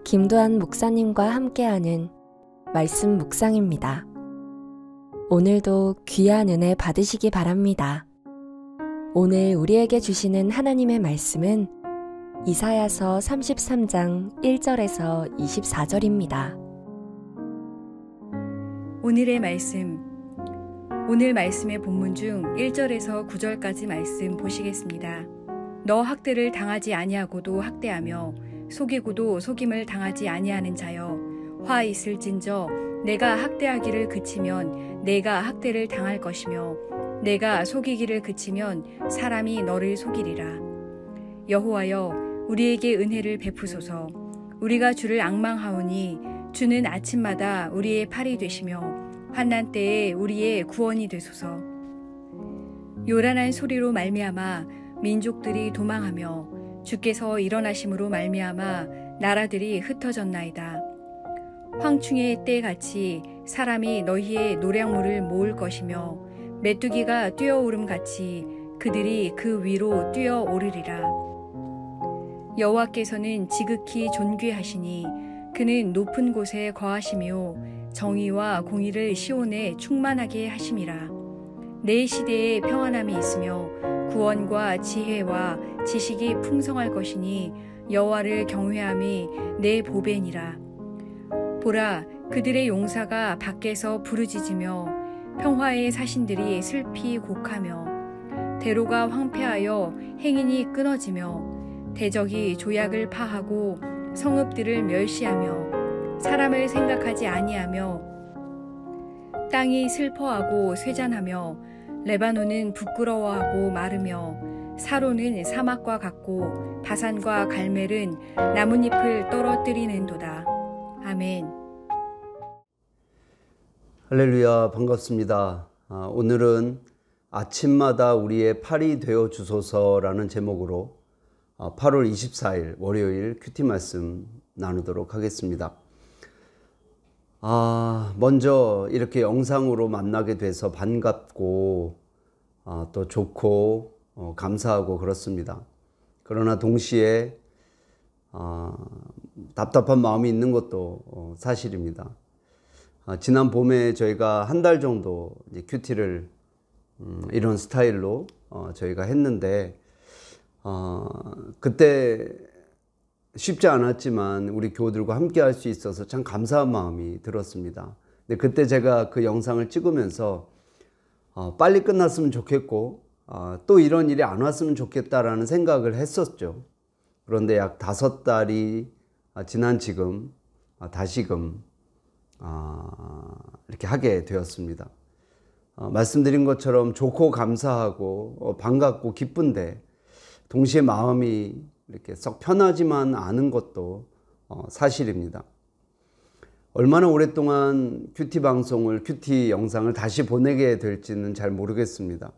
김도한 목사님과 함께하는 말씀 묵상입니다. 오늘도 귀한 은혜 받으시기 바랍니다. 오늘 우리에게 주시는 하나님의 말씀은 이사야서 33장 1절에서 24절입니다. 오늘의 말씀, 오늘 말씀의 본문 중 1절에서 9절까지 말씀 보시겠습니다. 너 학대를 당하지 아니하고도 학대하며 속이고도 속임을 당하지 아니하는 자여, 화 있을진저 내가 학대하기를 그치면 내가 학대를 당할 것이며 내가 속이기를 그치면 사람이 너를 속이리라. 여호와여, 우리에게 은혜를 베푸소서. 우리가 주를 앙망하오니 주는 아침마다 우리의 팔이 되시며 환난 때에 우리의 구원이 되소서. 요란한 소리로 말미암아 민족들이 도망하며 주께서 일어나심으로 말미암아 나라들이 흩어졌나이다. 황충의 때같이 사람이 너희의 노량물을 모을 것이며 메뚜기가 뛰어오름같이 그들이 그 위로 뛰어오르리라. 여호와께서는 지극히 존귀하시니 그는 높은 곳에 거하시며 정의와 공의를 시온에 충만하게 하심이라. 내 시대에 평안함이 있으며 구원과 지혜와 지식이 풍성할 것이니 여호와를 경외함이 내 보배니라. 보라, 그들의 용사가 밖에서 부르짖으며 평화의 사신들이 슬피 곡하며 대로가 황폐하여 행인이 끊어지며 대적이 조약을 파하고 성읍들을 멸시하며 사람을 생각하지 아니하며 땅이 슬퍼하고 쇠잔하며 레바논은 부끄러워하고 마르며 사로는 사막과 같고 바산과 갈멜은 나뭇잎을 떨어뜨리는도다. 아멘. 할렐루야, 반갑습니다. 오늘은 아침마다 우리의 팔이 되어 주소서라는 제목으로 8월 24일 월요일 큐티 말씀 나누도록 하겠습니다. 먼저 이렇게 영상으로 만나게 돼서 반갑고 또 좋고 감사하고 그렇습니다. 그러나 동시에 답답한 마음이 있는 것도 사실입니다. 지난 봄에 저희가 한 달 정도 큐티를 이런 스타일로 저희가 했는데 그때 쉽지 않았지만 우리 교우들과 함께 할 수 있어서 참 감사한 마음이 들었습니다. 근데 그때 제가 그 영상을 찍으면서 빨리 끝났으면 좋겠고 또 이런 일이 안 왔으면 좋겠다라는 생각을 했었죠. 그런데 약 5달이 지난 지금 다시금 이렇게 하게 되었습니다. 말씀드린 것처럼 좋고 감사하고 반갑고 기쁜데 동시에 마음이 이렇게 썩 편하지만 않은 것도 사실입니다. 얼마나 오랫동안 큐티 방송을, 큐티 영상을 다시 보내게 될지는 잘 모르겠습니다.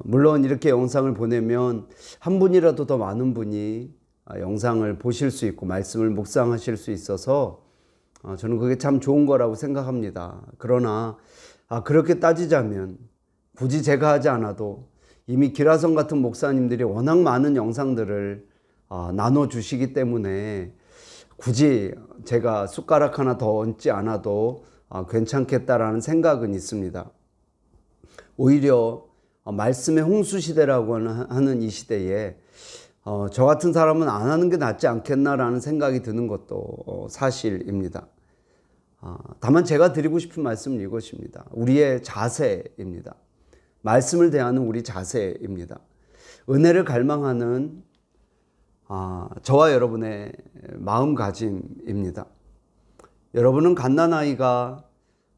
물론 이렇게 영상을 보내면 한 분이라도 더 많은 분이 영상을 보실 수 있고 말씀을 묵상하실 수 있어서 저는 그게 참 좋은 거라고 생각합니다. 그러나 그렇게 따지자면 굳이 제가 하지 않아도 이미 기라성 같은 목사님들이 워낙 많은 영상들을 나눠주시기 때문에 굳이 제가 숟가락 하나 더 얹지 않아도 괜찮겠다라는 생각은 있습니다. 오히려 말씀의 홍수시대라고 하는 이 시대에 저 같은 사람은 안 하는 게 낫지 않겠나라는 생각이 드는 것도 사실입니다. 다만 제가 드리고 싶은 말씀은 이것입니다. 우리의 자세입니다. 말씀을 대하는 우리 자세입니다. 은혜를 갈망하는 저와 여러분의 마음가짐입니다. 여러분은 갓난아이가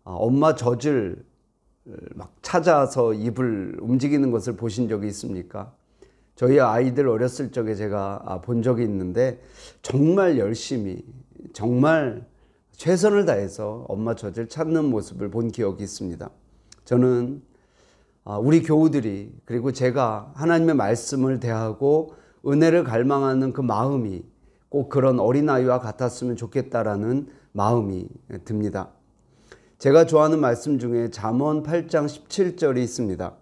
엄마 젖을 막 찾아서 입을 움직이는 것을 보신 적이 있습니까? 저희 아이들 어렸을 적에 제가 본 적이 있는데 정말 열심히, 정말 최선을 다해서 엄마 젖을 찾는 모습을 본 기억이 있습니다. 저는 우리 교우들이, 그리고 제가 하나님의 말씀을 대하고 은혜를 갈망하는 그 마음이 꼭 그런 어린아이와 같았으면 좋겠다라는 마음이 듭니다. 제가 좋아하는 말씀 중에 잠언 8장 17절이 있습니다.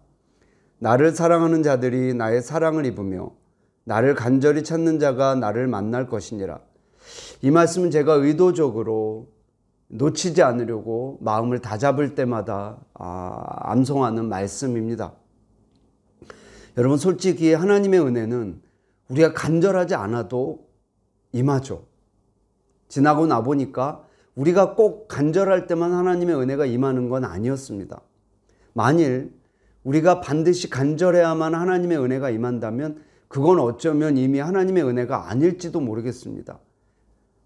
나를 사랑하는 자들이 나의 사랑을 입으며 나를 간절히 찾는 자가 나를 만날 것이니라. 이 말씀은 제가 의도적으로 놓치지 않으려고 마음을 다잡을 때마다 암송하는 말씀입니다. 여러분, 솔직히 하나님의 은혜는 우리가 간절하지 않아도 임하죠. 지나고 나보니까 우리가 꼭 간절할 때만 하나님의 은혜가 임하는 건 아니었습니다. 만일 우리가 반드시 간절해야만 하나님의 은혜가 임한다면 그건 어쩌면 이미 하나님의 은혜가 아닐지도 모르겠습니다.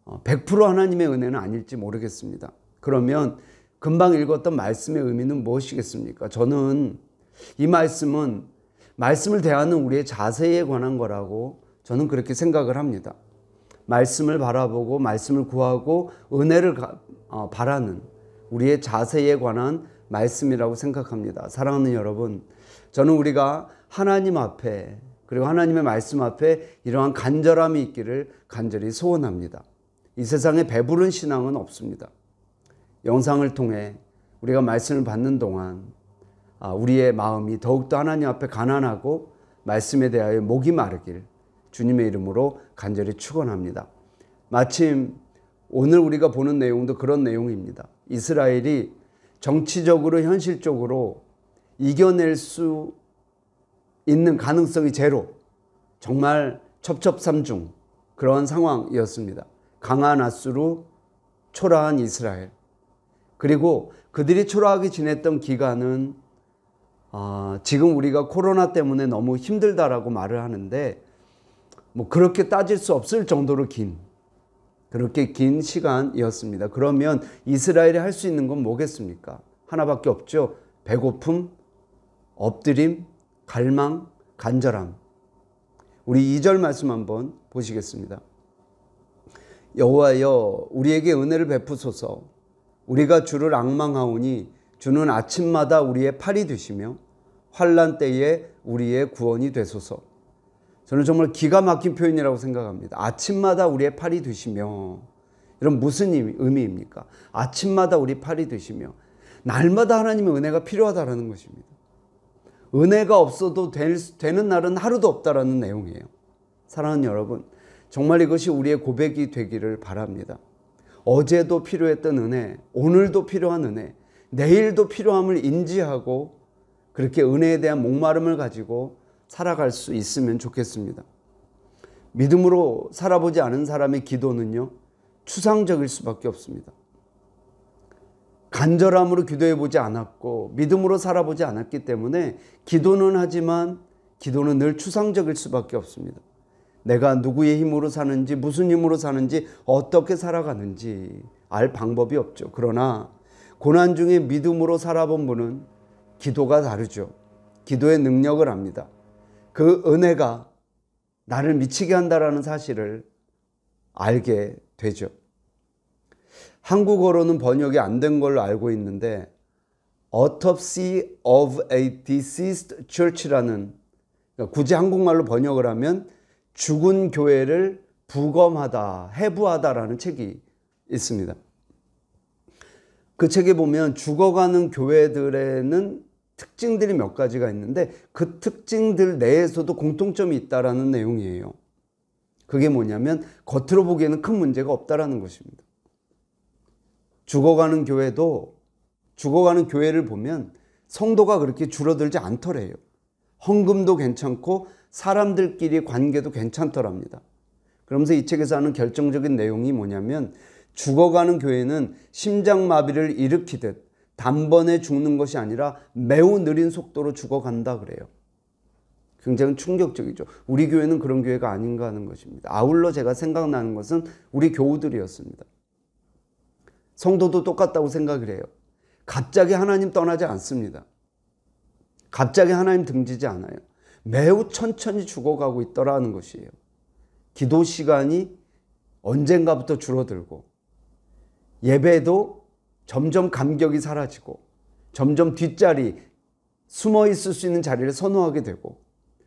100% 하나님의 은혜는 아닐지 모르겠습니다. 그러면 금방 읽었던 말씀의 의미는 무엇이겠습니까? 저는 이 말씀을 대하는 우리의 자세에 관한 거라고 저는 그렇게 생각을 합니다. 말씀을 바라보고 말씀을 구하고 은혜를 바라는 우리의 자세에 관한 말씀이라고 생각합니다. 사랑하는 여러분, 저는 우리가 하나님 앞에 그리고 하나님의 말씀 앞에 이러한 간절함이 있기를 간절히 소원합니다. 이 세상에 배부른 신앙은 없습니다. 영상을 통해 우리가 말씀을 받는 동안 우리의 마음이 더욱더 하나님 앞에 가난하고 말씀에 대하여 목이 마르길 주님의 이름으로 간절히 축원합니다. 마침 오늘 우리가 보는 내용도 그런 내용입니다. 이스라엘이 정치적으로 현실적으로 이겨낼 수 있는 가능성이 제로, 정말 첩첩산중 그러한 상황이었습니다. 강한 아수르, 초라한 이스라엘, 그리고 그들이 초라하게 지냈던 기간은 지금 우리가 코로나 때문에 너무 힘들다라고 말을 하는데 그렇게 따질 수 없을 정도로 그렇게 긴 시간이었습니다. 그러면 이스라엘이 할 수 있는 건 뭐겠습니까? 하나밖에 없죠. 배고픔, 엎드림, 갈망, 간절함. 우리 2절 말씀 한번 보시겠습니다. 여호와여, 우리에게 은혜를 베푸소서. 우리가 주를 앙망하오니 주는 아침마다 우리의 팔이 되시며 환난 때에 우리의 구원이 되소서. 저는 정말 기가 막힌 표현이라고 생각합니다. 아침마다 우리의 팔이 되시며. 이런 무슨 의미입니까? 아침마다 우리 팔이 되시며. 날마다 하나님의 은혜가 필요하다는 것입니다. 은혜가 없어도 되는 날은 하루도 없다라는 내용이에요. 사랑하는 여러분, 정말 이것이 우리의 고백이 되기를 바랍니다. 어제도 필요했던 은혜, 오늘도 필요한 은혜, 내일도 필요함을 인지하고 그렇게 은혜에 대한 목마름을 가지고 살아갈 수 있으면 좋겠습니다. 믿음으로 살아보지 않은 사람의 기도는요, 추상적일 수밖에 없습니다. 간절함으로 기도해보지 않았고 믿음으로 살아보지 않았기 때문에 기도는 하지만 기도는 늘 추상적일 수밖에 없습니다. 내가 누구의 힘으로 사는지, 무슨 힘으로 사는지, 어떻게 살아가는지 알 방법이 없죠. 그러나 고난 중에 믿음으로 살아본 분은 기도가 다르죠. 기도의 능력을 압니다. 그 은혜가 나를 미치게 한다라는 사실을 알게 되죠. 한국어로는 번역이 안 된 걸로 알고 있는데 Autopsy of a Deceased Church라는, 굳이 한국말로 번역을 하면 죽은 교회를 부검하다, 해부하다라는 책이 있습니다. 그 책에 보면 죽어가는 교회들에는 특징들이 몇 가지가 있는데 그 특징들 내에서도 공통점이 있다라는 내용이에요. 그게 뭐냐면 겉으로 보기에는 큰 문제가 없다라는 것입니다. 죽어가는 교회를 보면 성도가 그렇게 줄어들지 않더래요. 헌금도 괜찮고 사람들끼리 관계도 괜찮더랍니다. 그러면서 이 책에서 하는 결정적인 내용이 뭐냐면 죽어가는 교회는 심장마비를 일으키듯 단번에 죽는 것이 아니라 매우 느린 속도로 죽어간다 그래요. 굉장히 충격적이죠. 우리 교회는 그런 교회가 아닌가 하는 것입니다. 아울러 제가 생각나는 것은 우리 교우들이었습니다. 성도도 똑같다고 생각을 해요. 갑자기 하나님 떠나지 않습니다. 갑자기 하나님 등지지 않아요. 매우 천천히 죽어가고 있더라는 것이에요. 기도 시간이 언젠가부터 줄어들고 예배도 점점 감격이 사라지고 점점 뒷자리, 숨어 있을 수 있는 자리를 선호하게 되고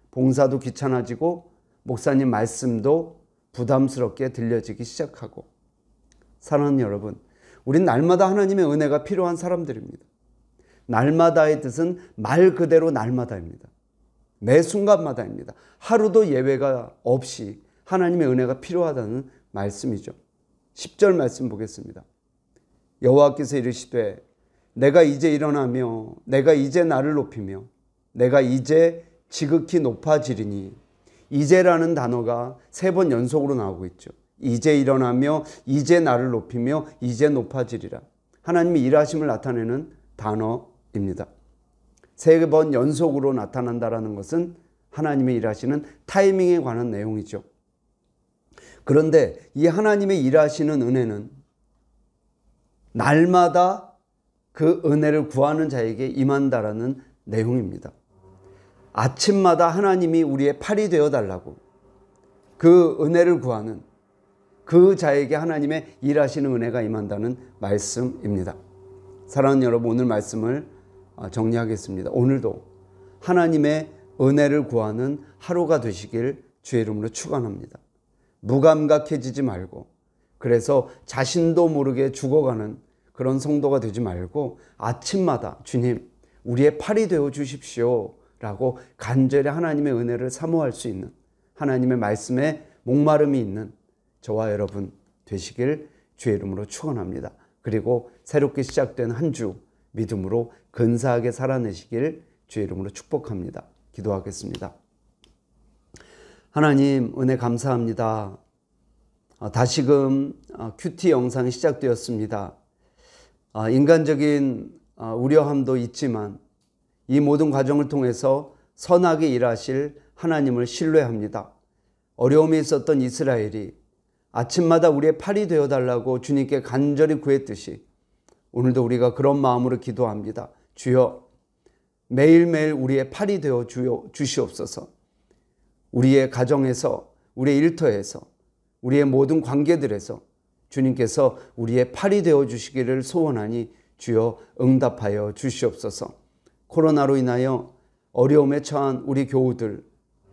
봉사도 귀찮아지고 목사님 말씀도 부담스럽게 들려지기 시작하고. 사랑하는 여러분, 우린 날마다 하나님의 은혜가 필요한 사람들입니다. 날마다의 뜻은 말 그대로 날마다입니다. 매 순간마다입니다. 하루도 예외가 없이 하나님의 은혜가 필요하다는 말씀이죠. 10절 말씀 보겠습니다. 여호와께서 이르시되 내가 이제 일어나며 내가 이제 나를 높이며 내가 이제 지극히 높아지리니, 이제라는 단어가 3번 연속으로 나오고 있죠. 이제 일어나며 이제 나를 높이며 이제 높아지리라. 하나님의 일하심을 나타내는 단어입니다. 3번 연속으로 나타난다는 것은 하나님의 일하시는 타이밍에 관한 내용이죠. 그런데 이 하나님의 일하시는 은혜는 날마다 그 은혜를 구하는 자에게 임한다라는 내용입니다. 아침마다 하나님이 우리의 팔이 되어달라고 그 은혜를 구하는 그 자에게 하나님의 일하시는 은혜가 임한다는 말씀입니다. 사랑하는 여러분, 오늘 말씀을 정리하겠습니다. 오늘도 하나님의 은혜를 구하는 하루가 되시길 주의 이름으로 축원합니다. 무감각해지지 말고, 그래서 자신도 모르게 죽어가는 그런 성도가 되지 말고 아침마다 주님 우리의 팔이 되어 주십시오 라고 간절히 하나님의 은혜를 사모할 수 있는, 하나님의 말씀에 목마름이 있는 저와 여러분 되시길 주의 이름으로 축원합니다. 그리고 새롭게 시작된 한 주 믿음으로 근사하게 살아내시길 주의 이름으로 축복합니다. 기도하겠습니다. 하나님, 은혜 감사합니다. 다시금 큐티 영상이 시작되었습니다. 인간적인 우려함도 있지만 이 모든 과정을 통해서 선하게 일하실 하나님을 신뢰합니다. 어려움이 있었던 이스라엘이 아침마다 우리의 팔이 되어달라고 주님께 간절히 구했듯이 오늘도 우리가 그런 마음으로 기도합니다. 주여, 매일매일 우리의 팔이 되어 주시옵소서. 우리의 가정에서, 우리의 일터에서, 우리의 모든 관계들에서 주님께서 우리의 팔이 되어 주시기를 소원하니 주여 응답하여 주시옵소서. 코로나로 인하여 어려움에 처한 우리 교우들,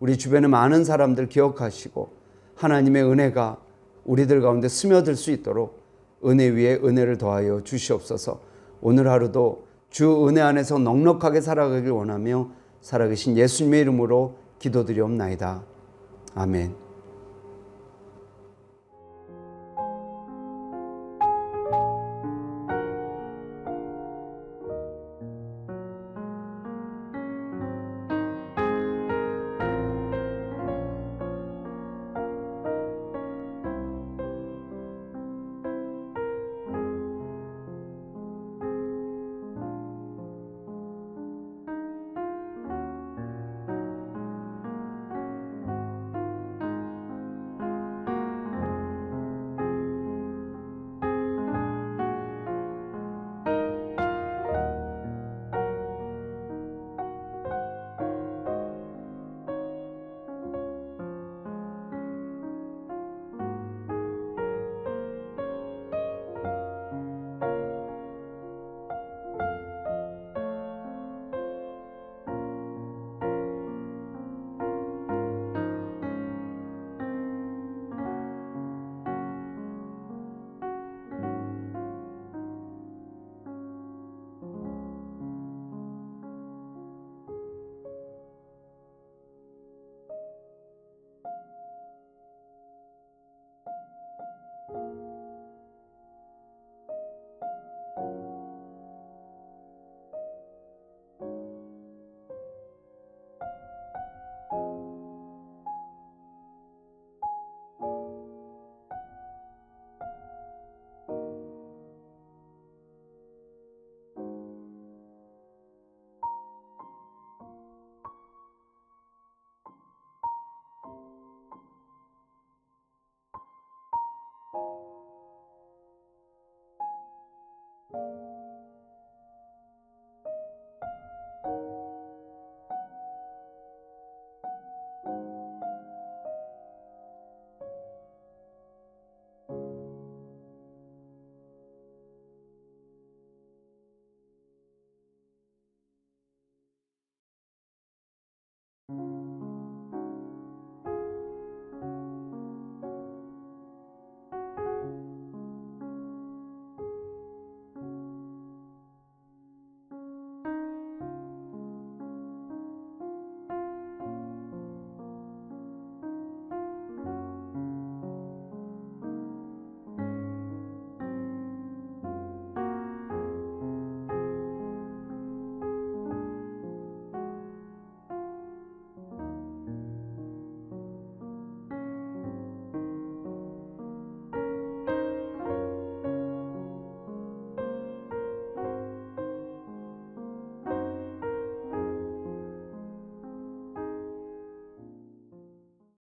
우리 주변의 많은 사람들 기억하시고 하나님의 은혜가 우리들 가운데 스며들 수 있도록 은혜 위에 은혜를 더하여 주시옵소서. 오늘 하루도 주 은혜 안에서 넉넉하게 살아가길 원하며 살아계신 예수님의 이름으로 기도드리옵나이다. 아멘.